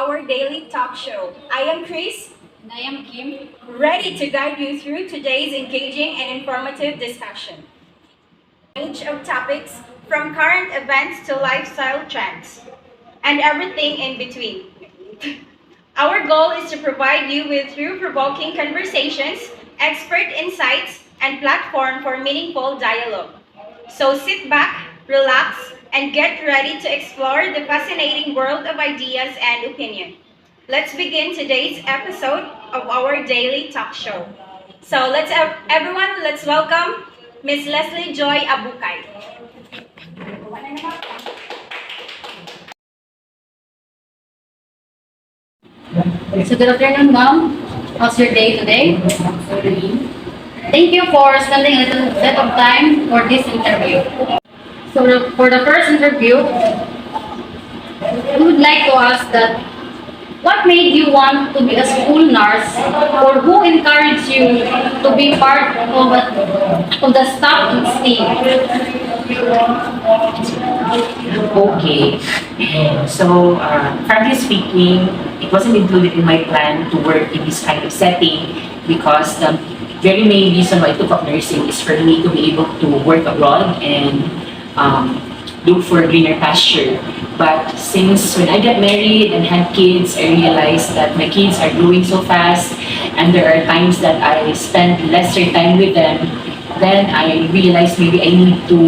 our daily talk show. I am Chris, And I am Kim. ready to guide you through today's engaging and informative discussion. Range of topics from current events to lifestyle trends and everything in between. Our goal is to provide you with thought-provoking conversations, expert insights, and platform for meaningful dialogue. So sit back, relax, and get ready to explore the fascinating world of ideas and opinion. Let's begin today's episode of our daily talk show. So everyone, let's welcome Miss Leslie Joy Abukay. So good afternoon, ma'am. How's your day today? Thank you for spending a little bit of time for this interview. So for the first interview, we would like to ask that what made you want to be a school nurse, or who encouraged you to be part of the staff and team? Okay. So, frankly speaking, it wasn't included in my plan to work in this kind of setting because the very main reason why I took up nursing is for me to be able to work abroad and look for greener pasture. But since when I got married and had kids, I realized that my kids are growing so fast and there are times that I spend lesser time with them. Then I realized maybe I need to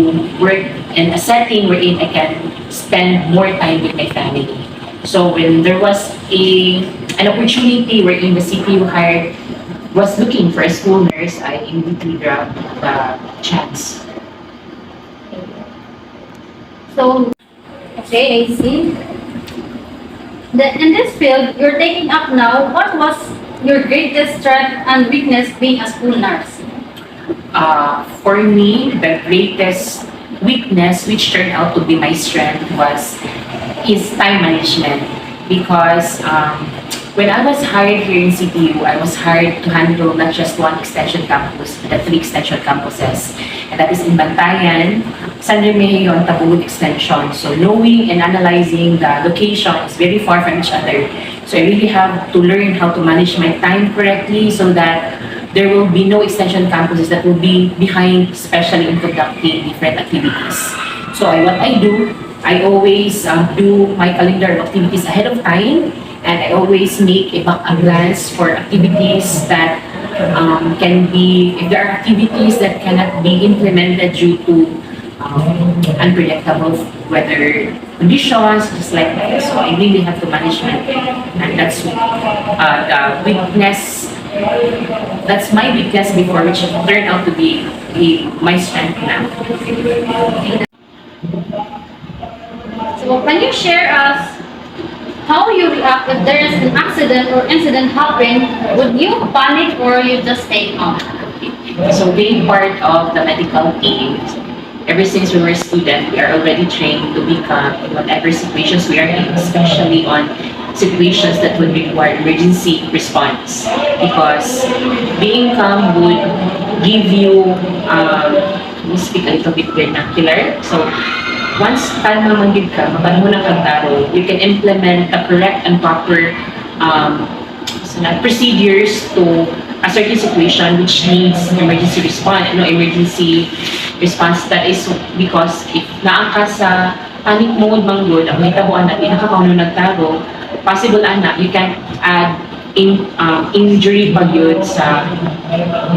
work in a setting wherein I can spend more time with my family. So when there was an opportunity wherein the CPU hired was looking for a school nurse, I immediately grabbed the chance. So, okay, I see. In this field you're taking up now, what was your greatest strength and weakness being a school nurse? For me, the greatest weakness, which turned out to be my strength, is time management. Because when I was hired here in CPU, I was hired to handle not just one extension campus, but the three extension campuses. And that is in Bantayan, San Remigio, and Tabuod Extension. So knowing and analyzing the location is very far from each other. So I really have to learn how to manage my time correctly so that there will be no extension campuses that will be behind, especially in conducting different activities. So what I do, I always do my calendar of activities ahead of time, and I always make a glance for activities that can be, if there are activities that cannot be implemented due to unpredictable weather conditions, just like that. So I really have to manage my time, and that's the weakness. That's my weakness before, which turned out to be my strength now. So can you share us how you react if there is an accident or incident happen? Would you panic or you just stay calm? So being part of the medical team, ever since we were students, we are already trained to be calm in whatever situations we are in, especially on situations that would require emergency response. Because being calm would give you, we speak a little bit vernacular. So once kalma manggid ka, mapanahon ang kagtaro, you can implement the correct and proper procedures to a certain situation which needs emergency response. No emergency response, that is because if naangka sa panic mode manggod, ang may tabuan natin, nakakauno nagtaro, possible you can add injury pa yun sa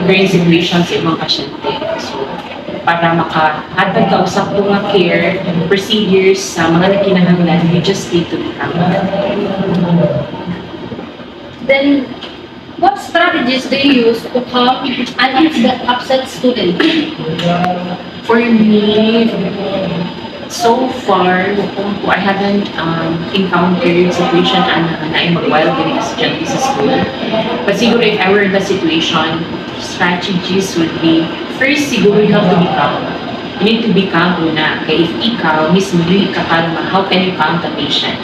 current situation sa ibang pasyente. So, para makahatag ka usap to nga care, procedures sa mga nakinahanglan, you just need to be calm. Then, what strategies do you use to calm an upset student? For me, so far, I haven't encountered situation na ay mag-wild din as estudyante sa school. But siguro if I were in the situation, strategies would be, first siguro you have to be calm. You need to be calm una. Kaya if ikaw, mismo hindi ka kalma, how can you calm the patient?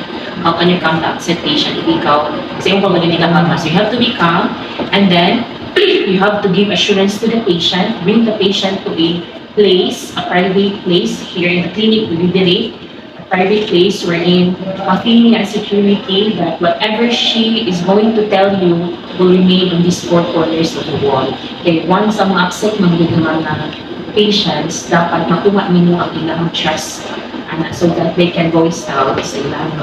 How can you calm the upset patient if ikaw, kasi yung pag hindi ka kalma. So you have to be calm, and then you have to give assurance to the patient, bring the patient to a place, a private place here in the clinic, we direct private place wherein feeling and security that whatever she is going to tell you will remain on these four corners of the wall. Okay, once ang ma-accept man yung mga patients, dapat makuha ninyo ang ilang trust so that they can voice out sa ilang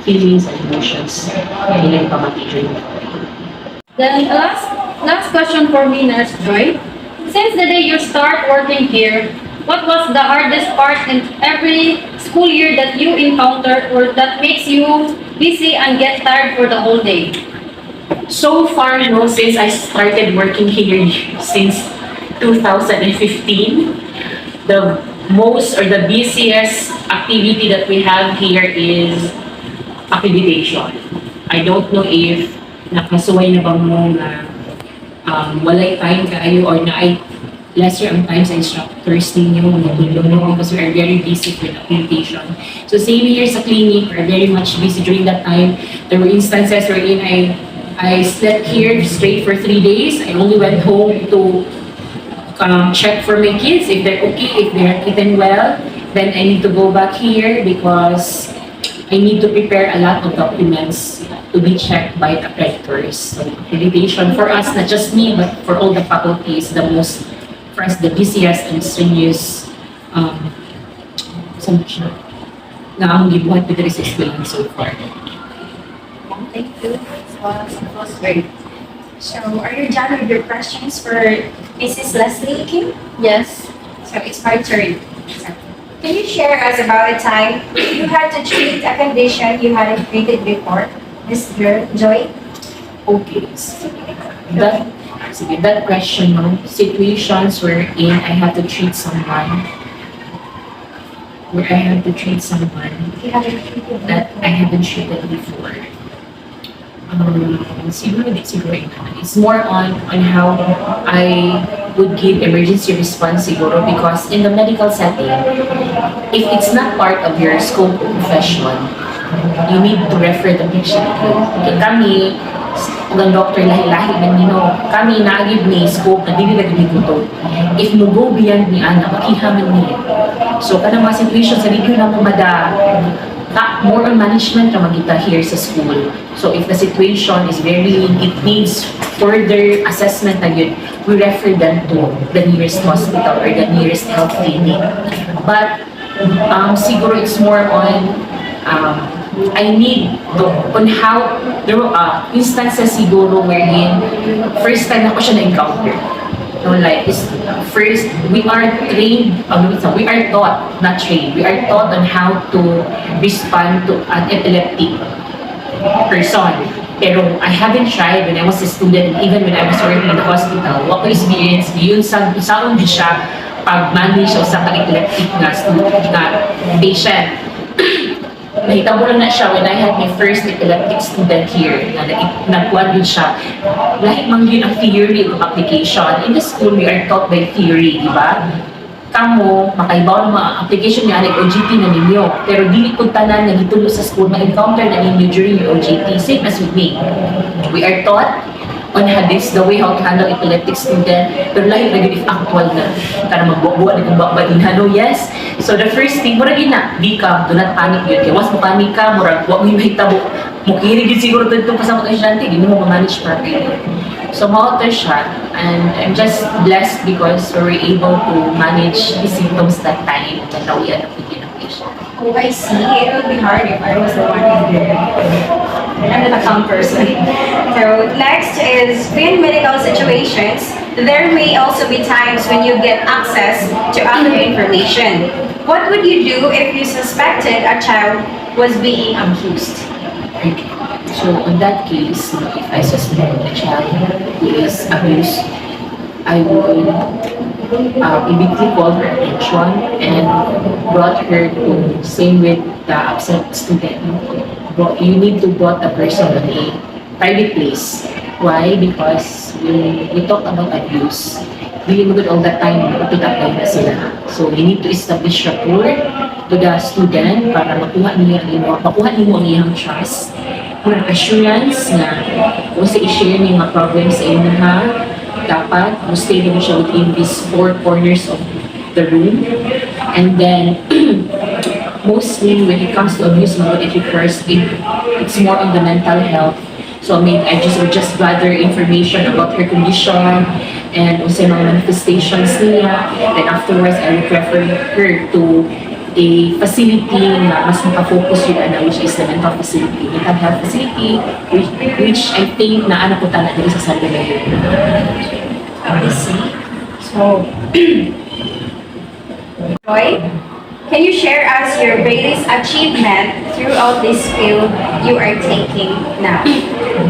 feelings and emotions na ilang pamati during the day. Then last question for me, Nurse Joy. Since the day you start working here, what was the hardest part in every school year that you encounter or that makes you busy and get tired for the whole day? So far, no, since I started working here since 2015, the most or the busiest activity that we have here is accreditation. I don't know if nakasuway na ba mo na walay time kaayo or na ay lesser ang time sa instructors ninyo natulong no because we are very busy with accreditation. So same here sa clinic, we are very much busy during that time. There were instances wherein I slept here straight for 3 days. I only went home to check for my kids if they're okay, if they're eaten well. Then I need to go back here because I need to prepare a lot of documents to be checked by the accreditors. So accreditation for us, not just me, but for all the faculties, for us, the busiest and strenuous submission na ang gibuhat with the resistance so far. Thank you. It was great. So, are you done with your questions for Mrs. Leslie Kim? Yes. So, it's my turn. So, can you share us about a time you had to treat a condition you hadn't treated before, Miss Joy? Okay. That question, no? Situations wherein I had to treat someone, You haven't treated that I haven't treated before. Siguro ina. It's more on how I would give emergency response siguro because in the medical setting, if it's not part of your scope of profession, you need to refer the patient. Okay, kami, ang doctor lahi-lahi man kami naagib ni scope na dili lagi ko. If mo go beyond ni ana, makihaman niya. So kanang mga situation sa video na mo more on management na magita here sa school. So if the situation is it needs further assessment na yun, we refer them to the nearest hospital or the nearest health clinic. But siguro it's more on I need to, on how, there were instances siguro wherein first time ako siya na-encounter. No, like first, we are trained, we are taught, not trained, we are taught on how to respond to an epileptic person. Pero I haven't tried when I was a student, even when I was working in the hospital. What ko experience, yun saan din siya pag-manage o sa epileptic na patient. Nahitabo lang na siya when I had my first epileptic student here, na nagkuhan din siya. Lahat mang yun ang theory of application. In the school, we are taught by theory, di ba? Kamo, makaibaw ng mga application niya, OJT na ninyo. Pero dili ko tanan na gitulo sa school, ma-encounter na ninyo during your OJT. Same as with me. We are taught on the way how to handle epileptic student, pero lahi lagi if actual na para magbubuan ng bakbalin hano, yes. So the first thing, mura gina, di ka, do not panic yun. Kaya once mo panic ka, mura, wag mo mahitabo. Mukiri din siguro dito kasama ng estudyante, di mo ma-manage properly. So ma-author siya, and I'm just blessed because we were able to manage the symptoms that time and nawian ang pagiging ng patient. Oh, I see. It would be hard if I was the one in there. I'm the calm person. So next is in medical situations, there may also be times when you get access to other information. What would you do if you suspected a child was being abused? Okay. So in that case, if I suspect a child who is abused, I would immediately called her attention and brought her to same with the upset student. You need to brought the person in a private place. Why? Because when we talk about abuse, really good all that time, tutapay na sila. So you need to establish rapport to the student para makuha niyo ang iyang trust. Kung assurance na kung sa i-share niyo mga problems sa inyo ha, dapat stay din siya within these four corners of the room. And then mostly when it comes to abuse, when it refers, it's more on the mental health. So maybe I just would just gather information about her condition and also mga manifestations niya. Then afterwards, I would refer her to a facility na mas makafocus yun na, which is the mental facility, mental health facility, which I think na ano po tala dito sa San Miguel. I see. So, Joy, can you share us your greatest achievement throughout this field you are taking now?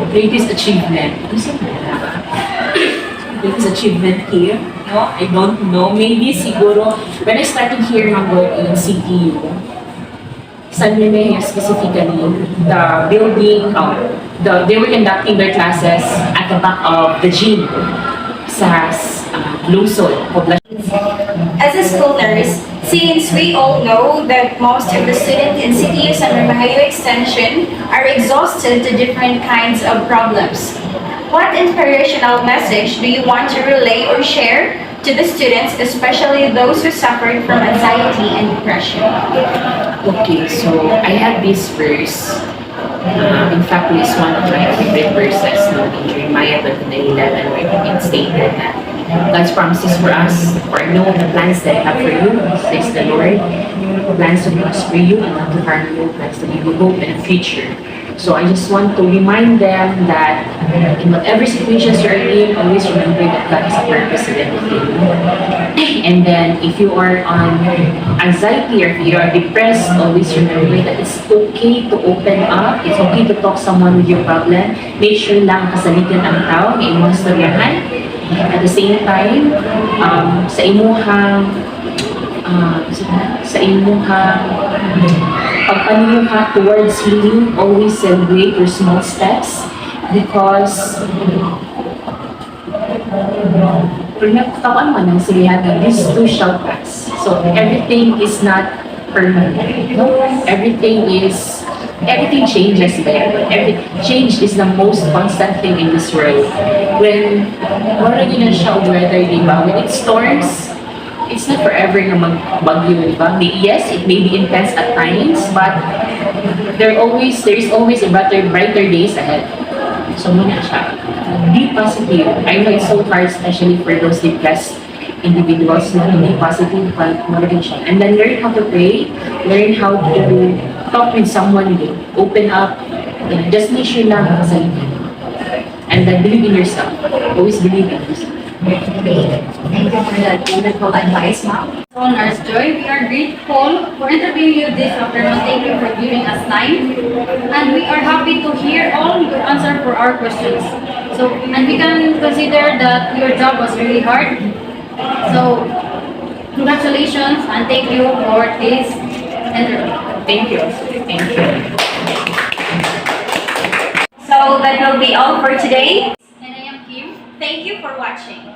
Greatest achievement. Greatest achievement here? No, I don't know. Maybe siguro, when I started here number in CTU, San Miguel specifically, the building, they were conducting their classes at the back of the gym sa Lungsod, Poblacion. As a school nurse, since we all know that most of the students in CTU San Remahayo Extension are exhausted to different kinds of problems, what inspirational message do you want to relay or share to the students, especially those who suffered from anxiety and depression? Okay, so I have this verse. In fact, it's one of my favorite verses no, in Jeremiah 29:11, where it stated that God's promises for us, for I know the plans that I have for you, says the Lord, plans to prosper you and not to harm you, plans to give you hope and a future. So I just want to remind them that in whatever situations you're in, always remember that God has a purpose in everything. And then if you are on anxiety or if you are depressed, always remember that it's okay to open up, it's okay to talk someone with your problem. Make sure lang kasaligan ang tao, may imong storyahan. At the same time, sa imuhang pagpaninguha towards healing, always celebrate your small steps because kawan man ang silihan na these too shall pass. So everything is not permanent. No? Everything changes there. Change is the most constant thing in this world. When already na siya weather, di ba? When it storms, it's not forever na magbagyo, di ba? Yes, it may be intense at times, but there is always a brighter days ahead. So muna siya. Be positive. I know it's so hard, especially for those depressed individuals na hindi positive, but more siya. And then learn how to pray, learn how to talk with someone, open up, just make sure lang sa sarili. And then believe in yourself. Always believe in yourself. Thank you for that wonderful advice, Ma'am. So, Nurse Joy, we are grateful for interviewing you this afternoon. Thank you for giving us time. And we are happy to hear all your answers for our questions. So, and we can consider that your job was really hard. So, congratulations and thank you for this interview. Thank you. Thank you. So that will be all for today. And I am Kim. Thank you for watching.